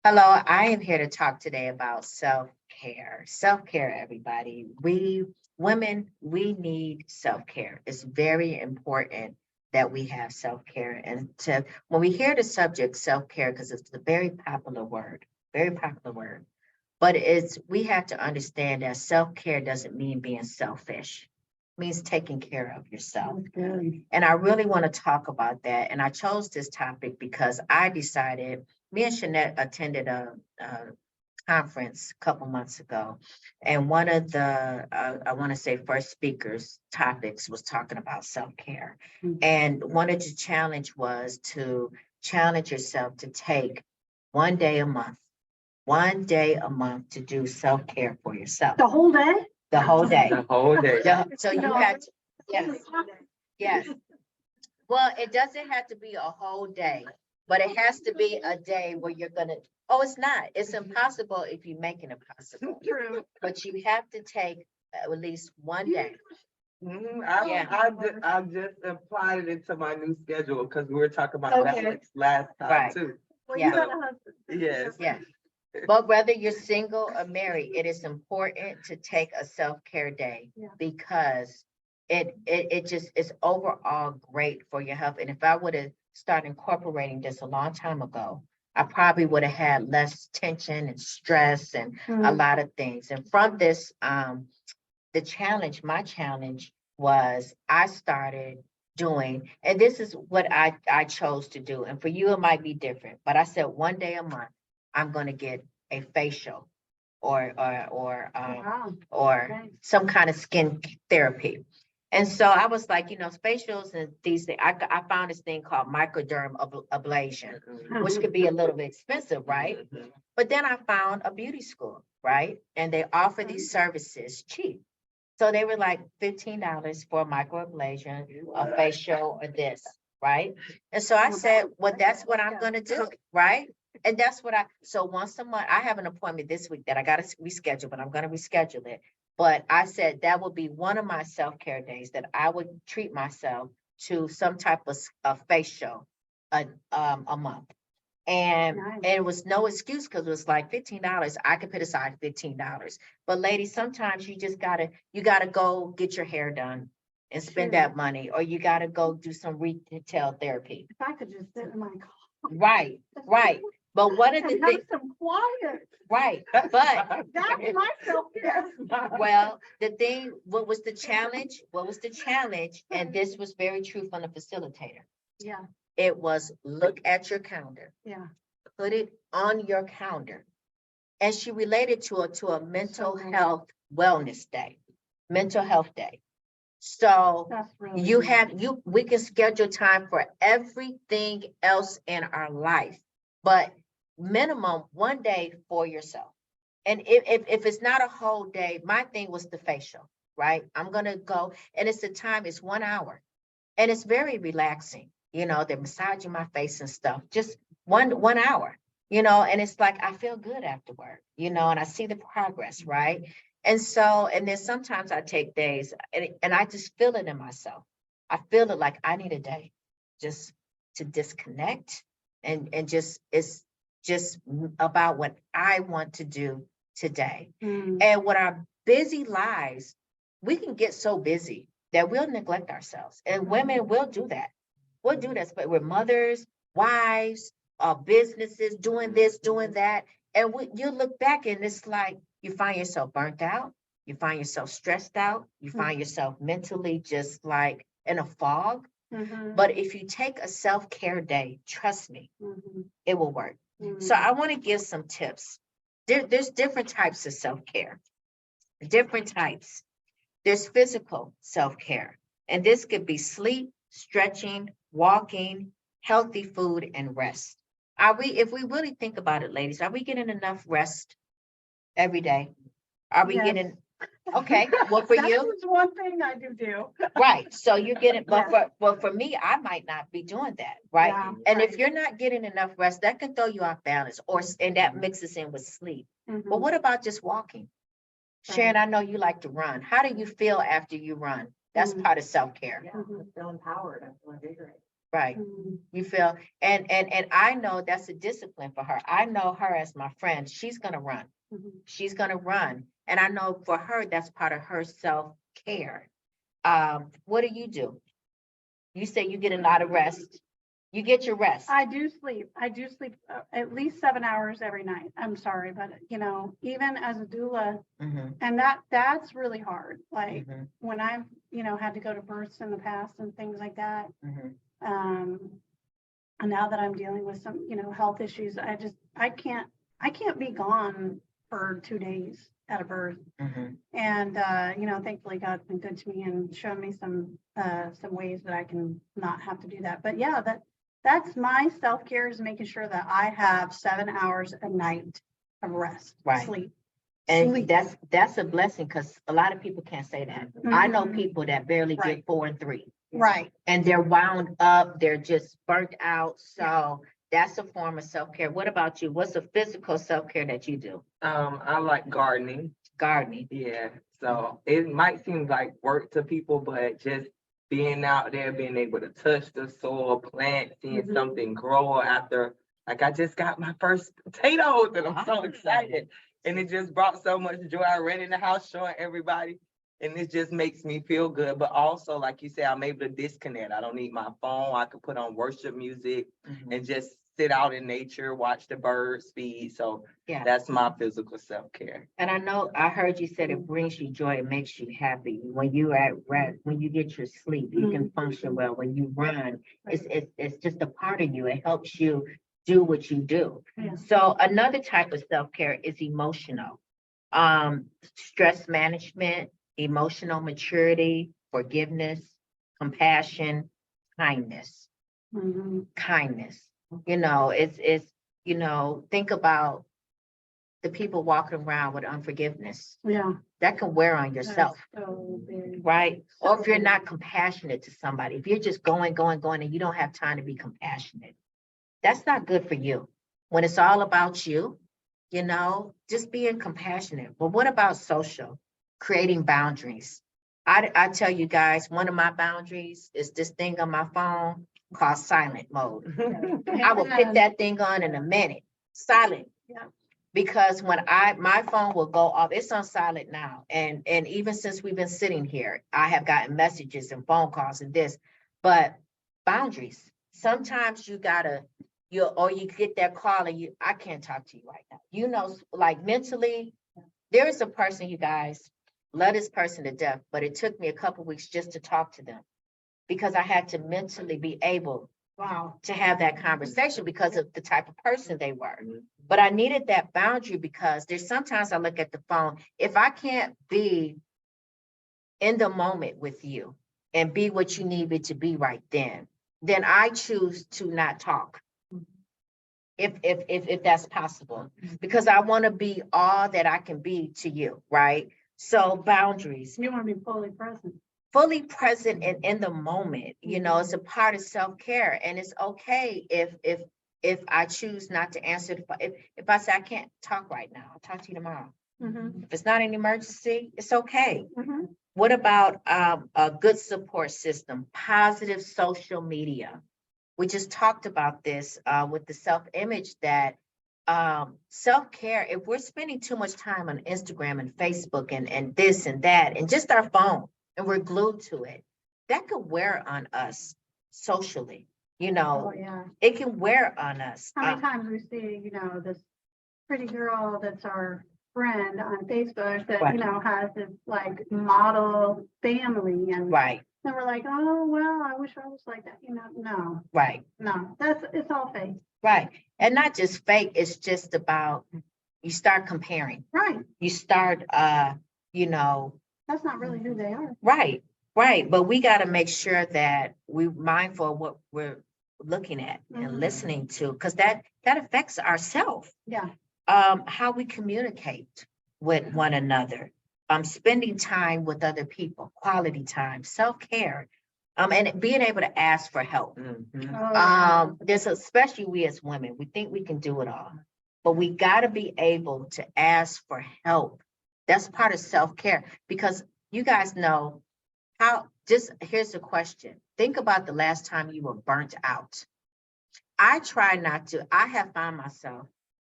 Hello, I am here to talk today about self-care. Self-care, everybody. We women, we need self-care. It's very important that we have self-care. And to when we hear the subject self-care, because it's a very popular word, but it's we have to understand that self-care doesn't mean being selfish. It means taking care of yourself. And I really want to talk about that. And I chose this topic because I decided, me and Shanette attended a conference a couple months ago. And one of the, I want to say, first speakers' topics was talking about self care. And one of the challenge was to challenge yourself to take one day a month to do self care for yourself. The whole day? The whole day. The whole day. So you had, yes, yes. Well, it doesn't have to be a whole day, but it has to be a day where you're gonna, oh, it's not. It's impossible if you make it impossible. True. But you have to take at least one day. Yeah. I just applied it into my new schedule because we were talking about Okay. that last time Right. too. Well, Yeah. you got a husband. Yes. Yeah. But whether you're single or married, it is important to take a self-care day Yeah. because it just is overall great for your health. And if I would have started incorporating this a long time ago, I probably would have had less tension and stress and a lot of things. And from this, my challenge was I started doing, and this is what I chose to do. And for you, it might be different, but I said one day a month, I'm going to get a facial Wow. or Nice. some kind of skin therapy. And so I was like, facials and these things, I found this thing called microderm ablation, which could be a little bit expensive, right? But then I found a beauty school, right? And they offer these services cheap. So they were like $15 for a microablation, a facial, or this, right? And so I said, well, that's what I'm gonna do, right? And that's so once a month, I have an appointment this week that I gotta reschedule, but I'm gonna reschedule it. But I said that would be one of my self-care days that I would treat myself to some type of facial a month. And Nice. it was no excuse because it was like $15. I could put aside $15. But ladies, sometimes you gotta go get your hair done and spend True. that money, or you gotta go do some retail therapy. If I could just sit in my car. Right, right. But one of the And have things, some quiet. right, but That's my self-care. well, what was the challenge? What was the challenge? And this was very true from the facilitator. Yeah, It was look at your calendar, yeah. put it on your calendar. And she related to a mental So health wellness day, mental health day. So That's really. you nice. have, we can schedule time for everything else in our life, but minimum one day for yourself. And if it's not a whole day, my thing was the facial, right? I'm gonna go, and it's 1 hour. And it's very relaxing, they're massaging my face and stuff, just one hour, and it's like I feel good afterward, and I see the progress, right? And so, and then sometimes I take days and I just feel it in myself. I feel it like I need a day just to disconnect and just it's just about what I want to do today. And with our busy lives, we can get so busy that we'll neglect ourselves. And women will do that. We'll do that, but we're mothers, wives, businesses, doing this, doing that. And you look back and it's like you find yourself burnt out, you find yourself stressed out, you find yourself mentally just like in a fog. But if you take a self-care day, trust me, it will work. So I want to give some tips. There's different types of self-care, different types. There's physical self-care, and this could be sleep, stretching, walking, healthy food, and rest. If we really think about it, ladies, are we getting enough rest every day? Are we Yes. getting, okay, well, for That you, is one thing I do. right, so you're getting, Yeah. but for me, I might not be doing that, right? Yeah, And if right. you're not getting enough rest, that can throw you off balance, and that mixes in with sleep. But Mhm. what about just walking? Sharon, I know you like to run. How do you feel after you run? That's part of self-care. Mhm. Feel empowered. I feel invigorated. right. Mm, You feel, and I know that's a discipline for her. I know her as my friend. She's gonna run. mhm. She's gonna run. And I know for her, that's part of her self-care. What do? You say you get a lot of rest. You get your rest. I do sleep. I do sleep at least 7 hours every night. I'm sorry, but even as a doula, Mhm, and that's really hard. Like mhm, when I've, had to go to births in the past and things like that. mhm. Um, and now that I'm dealing with some, health issues, I can't be gone for 2 days at a birth. Mhm. And, thankfully God's been good to me and shown me some ways that I can not have to do that. But yeah, that's my self-care, is making sure that I have 7 hours a night of rest, Right. sleep. And Sleep. that's a blessing, because a lot of people can't say that. I know Mhm. people that barely get Right. 4 and 3, Right. and they're wound up, they're just burnt out. So that's a form of self-care. What about you? What's a physical self-care that you do? I like gardening. Gardening. Yeah, so it might seem like work to people, but just being out there, being able to touch the soil, plant, seeing Mhm. something grow after, like I just got my first potatoes and I'm so Ah. excited. And it just brought so much joy. I ran in the house showing everybody, and it just makes me feel good. But also, like you said, I'm able to disconnect. I don't need my phone. I can put on worship music Mhm. and just sit out in nature, watch the birds feed. So Yeah. that's my physical self-care. And I know I heard you said it brings you joy, it makes you happy. When you at rest, when you get your sleep, you can function well. When you run, it's just a part of you. It helps you do what you do. Yeah. So another type of self-care is emotional. Stress management, emotional maturity, forgiveness, compassion, kindness, Mhm. kindness. Think about the people walking around with unforgiveness. Yeah. That can wear on yourself, That's so big. right? So Or if you're big. not compassionate to somebody, if you're just going, and you don't have time to be compassionate, that's not good for you. When it's all about you, just being compassionate. But what about social? Creating boundaries. I tell you guys, one of my boundaries is this thing on my phone called silent mode. I will put that thing on in a minute, silent. Yeah. Because when my phone will go off, it's on silent now. And even since we've been sitting here, I have gotten messages and phone calls and this, but boundaries. Sometimes you get that call and I can't talk to you right now. Like mentally, there is a person, you guys, love this person to death, but it took me a couple weeks just to talk to them, because I had to mentally be able to have that conversation because of the type of person they were. But I needed that boundary, because there's sometimes I look at the phone, if I can't be in the moment with you and be what you need me to be right then I choose to not talk. If that's possible, because I want to be all that I can be to you, right? So boundaries, You want to be fully present. fully present and in the moment, it's a part of self-care. And it's okay if I choose not to answer the phone. If I say I can't talk right now, I'll talk to you tomorrow. Mhm. If it's not an emergency, it's okay. Mhm. What about a good support system, positive social media? We just talked about this with the self-image, that self-care, if we're spending too much time on Instagram and Facebook and this and that, and just our phone, and we're glued to it, that could wear on us socially. Oh, yeah. It can wear on us. How many times we see, this pretty girl that's our friend on Facebook that, Right. Has this like model family, and Right, then we're like, oh, well, I wish I was like that. No, right, it's all fake. right. And not just fake, it's just about, you start comparing. Right. You start, That's not really who they are. right, right. But we got to make sure that we're mindful of what we're looking at and Mhm. listening to, because that affects ourselves. Yeah. How we communicate with one another, spending time with other people, quality time, self-care, and being able to ask for help. Mhm. Oh, There's especially we as women, we think we can do it all, but we got to be able to ask for help. That's part of self-care, because you guys know here's the question. think about the last time you were burnt out. I try not to. I have found myself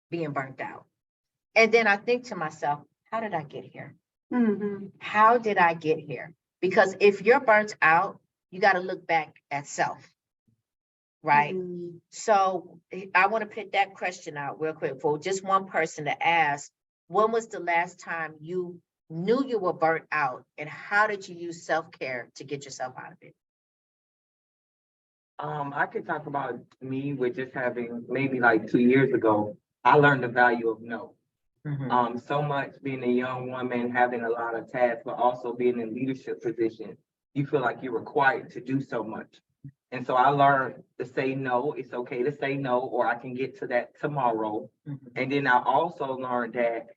being burnt out. And then I think to myself, how did I get here? Mhm. How did I get here? Because if you're burnt out, you got to look back at self, right? Mhm. So I want to put that question out real quick for just one person to ask, when was the last time you knew you were burnt out, and how did you use self-care to get yourself out of it? I could talk about me with just having maybe like 2 years ago, I learned the value of no. So much being a young woman, having a lot of tasks, but also being in leadership position, you feel like you're required to do so much. And so I learned to say no. It's okay to say no, or I can get to that tomorrow. And then I also learned that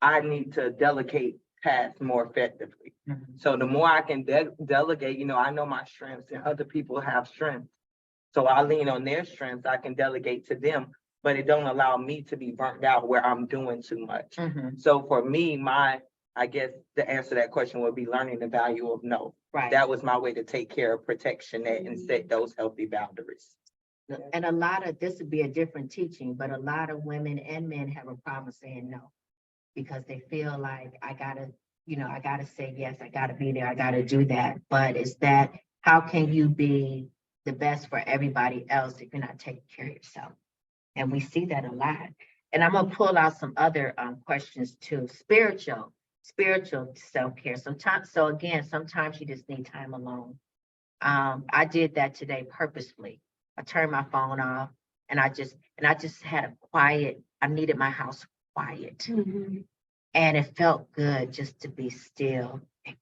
I need to delegate tasks more effectively. So the more I can delegate, I know my strengths and other people have strengths. So I lean on their strengths, I can delegate to them, but it don't allow me to be burnt out where I'm doing too much. So for me, I guess the answer to that question would be learning the value of no. Right. That was my way to take care of protection that and set those healthy boundaries. And a lot of, this would be a different teaching, but a lot of women and men have a problem saying no, because they feel like I gotta say yes, I gotta be there, I gotta do that. But it's that, how can you be the best for everybody else if you're not taking care of yourself? And we see that a lot. And I'm gonna pull out some other questions too. Spiritual self-care. So again, sometimes you just need time alone. I did that today purposefully. I turned my phone off, and I just had a quiet, I needed my house quiet. Mhm. And it felt good just to be still and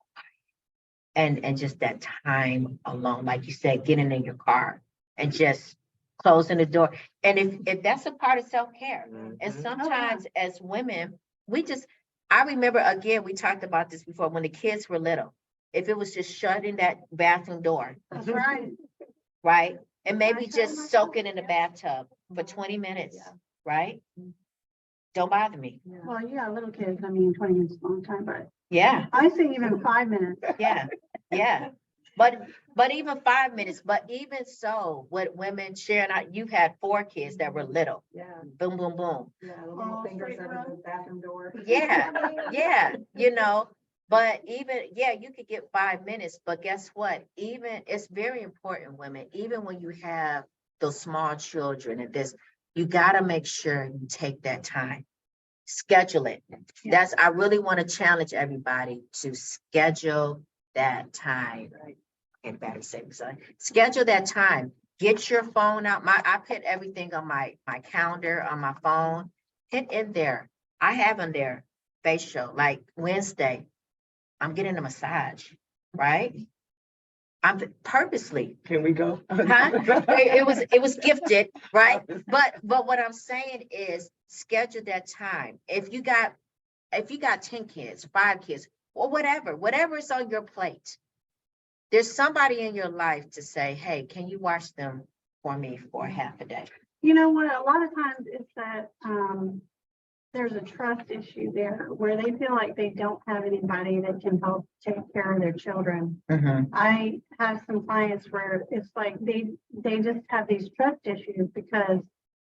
quiet. And just that time alone, like you said, getting in your car and just closing the door. And if that's a part of self-care. And sometimes as women, I remember, again, we talked about this before, when the kids were little, if it was just shutting that bathroom door, That's right. right? And maybe I shut just myself, soaking in the bathtub for 20 minutes, Yeah. right? Don't bother me. Well, you got little kids, 20 minutes is a long time, but Yeah, I say even 5 minutes. yeah, yeah. But even 5 minutes, but even so, with women sharing out, you've had 4 kids that were little. Yeah, Boom, boom, boom. yeah, the little Oh, fingers straight under the road. bathroom door. Yeah, yeah, but even, yeah, you could get 5 minutes, but guess what? Even, it's very important, women, even when you have those small children and this, you gotta make sure you take that time. Schedule it. I really want to challenge everybody to schedule that time. Right. And better say, son, schedule that time. Get your phone out. I put everything on my calendar on my phone. Hit in there. I have in there facial, like Wednesday, I'm getting a massage, right? I'm purposely, Can we go? huh? It was gifted, right? But what I'm saying is schedule that time. If you got 10 kids, 5 kids, or whatever is on your plate, there's somebody in your life to say, hey, can you watch them for me for half a day? You know what, a lot of times it's that, there's a trust issue there where they feel like they don't have anybody that can help take care of their children. I have some clients where it's like they just have these trust issues because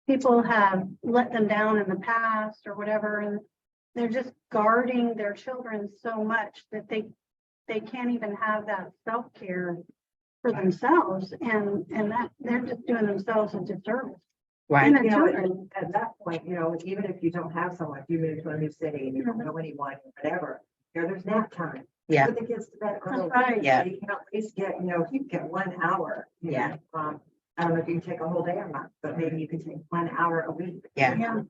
people have let them down in the past or whatever, and they're just guarding their children so much that they can't even have that self-care for themselves, and that they're just doing themselves a disservice. Right. And their You know, children. and at that point, even if you don't have someone, if you move to a new city and you don't know anyone, whatever, there's nap time. Yeah. Put the kids to bed early. right. Yeah. So you can at least get, if you can get 1 hour. Yeah. I don't know if you can take a whole day or not, but maybe you can take 1 hour a week. Yeah.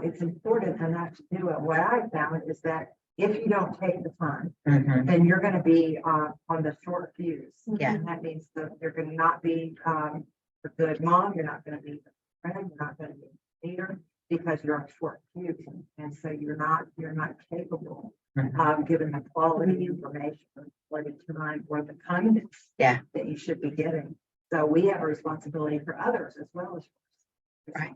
It's important enough to do it. What I found is that if you don't take the time, Mhm. then you're going to be on the short fuse. Yeah. And that means that you're going to not be a good mom. You're not going to be a friend. You're not going to be a leader because you're on short fuse. And so you're not capable of giving the quality information, quality time, or the kindness Yeah. that you should be getting. So we have a responsibility for others as well as for Right.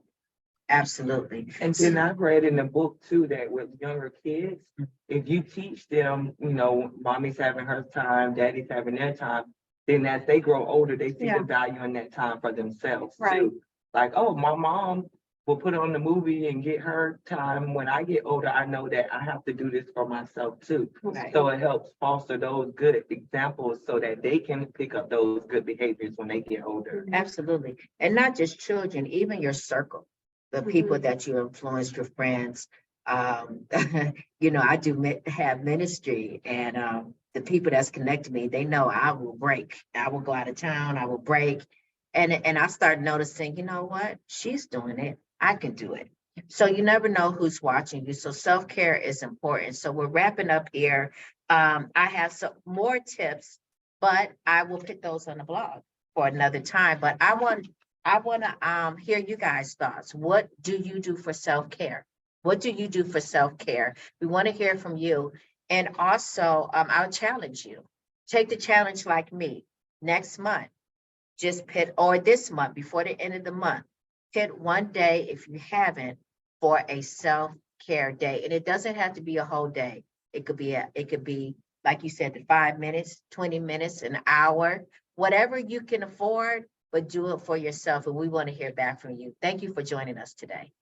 Absolutely. And then I've read in the book too, that with younger kids, if you teach them, mommy's having her time, daddy's having their time, then as they grow older, they see Yeah. the value in that time for themselves Right. too. Like, oh, my mom will put on the movie and get her time. When I get older, I know that I have to do this for myself too. Right. So it helps foster those good examples so that they can pick up those good behaviors when they get older. Absolutely. And not just children, even your circle, the people that you influence, your friends. You know, I do have ministry, and the people that's connected me, they know I will break. I will go out of town, I will break. And I start noticing, you know what? She's doing it. I can do it. So you never know who's watching you. So self-care is important. So we're wrapping up here. I have some more tips, but I will put those on the blog for another time. But I want to hear you guys' thoughts. What do you do for self-care? What do you do for self-care? We want to hear from you. And also, I'll challenge you. Take the challenge like me. Next month, just pit, or this month, before the end of the month, pit one day, if you haven't, for a self-care day. And it doesn't have to be a whole day. It could be, like you said, the 5 minutes, 20 minutes, an hour, whatever you can afford, but do it for yourself. And we want to hear back from you. Thank you for joining us today.